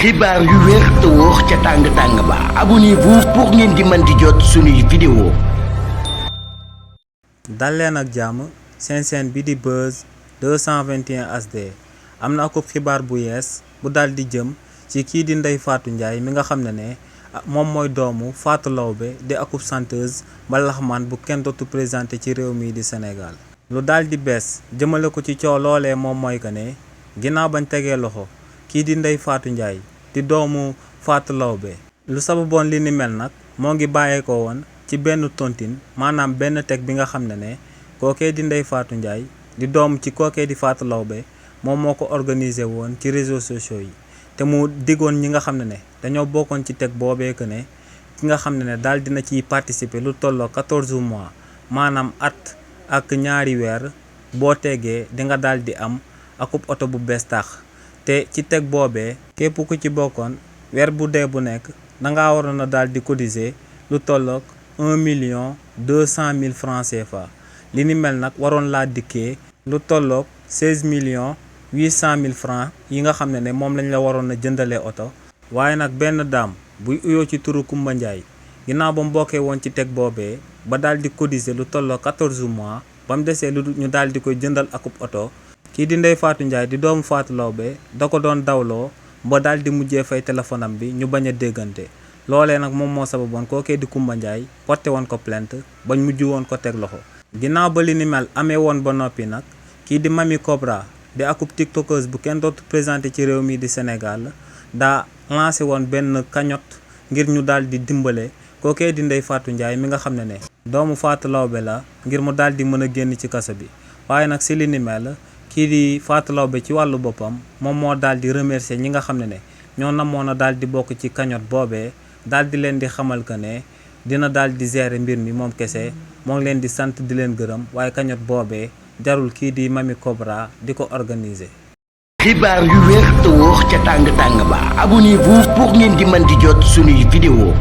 xibaar yu wér te wóor ca tàng-tàng ba abonnez-vous pour ngeen di mën di jot suñuy vidéo. dal leen ak jàmm seen chaîne bi di Buzz 221 HD am na akub xibaar bu yees bu dal di jëm ci kii di Ndeye Fatou Ndiaye mi nga xam ne moom mooy doomu Fatou Laobé di akub chanteuse mbalaxmaan bu kenn dootu présenté ci réew mi di Sénégal. lu dal di bees jëmale ko ci coow loolee moom mooy que ne ginnaaw bañ tegee loxo kii di Ndeye Fatou Ndiaye di doomu Fatou Laobé lu sababoon li ni mel nag moo ngi bàyyeekoo woon ci benn tontine maanaam benn teg bi nga xam ne kookee di Ndeye Fatou Ndiaye di doom ci kookee di Fatou Laobé moom moo ko organisé woon ci réseaux sociaux yi te mu diggoon ñi nga xam ne dañoo bokkoon ci teg boobee que ne ki nga xam ne daal dina ciy participer lu tolloo 14 mois maanaam at ak ñaari weer boo tegee di nga daal di am akub oto bu bees tax te ci teg boobee képp ku ci bokkoon weer bu dee bu nekk dangaa waroon a daal di cotiser lu tolloog 1.200.000 francs CFA li ni mel nag waroon laa dikkee lu tolloog 16.800.000 francs yi nga xam ne moom lañ la waroon a jëndalee oto waaye nag benn daam buy uyoo ci turu Kumba Ndiaye ginnaaw ba mu bokkee woon ci teg boobee ba daal di cotiser lu tolloog 14 mois ba mu desee lu ñu daal di koy jëndal akub oto kii di Ndeye Fatou Ndiaye di doomu Fatou Laobé da ko doon dawloo ba daal di mujjee fay téléphone am bi ñu bañ a déggante loolee nag moom moo sababoon kookee di Kumba Ndiaye porté woon ko plainte bañ mujj woon ko teg loxo ginnaaw ba li ni mel amee woon ba noppi nag kii di Mamy Cobra di akub tiktokeuse bu kenn dootu présenté ci réew mi di Sénégal daa lancé woon benn cagnotte ngir ñu daal di dimbale kookee di Ndeye Fatou Ndiaye mi nga xam ne doomu Fatou Laobé la ngir mu daal di mën a génn ci kaso bi waaye nag si li ni mel kii di Fatou Laobé ci wàllu boppam moom moo daal di remercier ñi nga xam ne ñoo namoon a daal di bokk ci cagnotte boobee daal di leen di xamal que ne dina daal di gérer mbir mi moom kese moo ngi leen di sant di leen gërëm waaye cagnotte boobee jarul kii di Mamy Cobra di ko organiser. xibaar yu wér te wóor ca tàng-tàng ba abonnez-vous pour ngeen di mën di jot suñuy vidéo.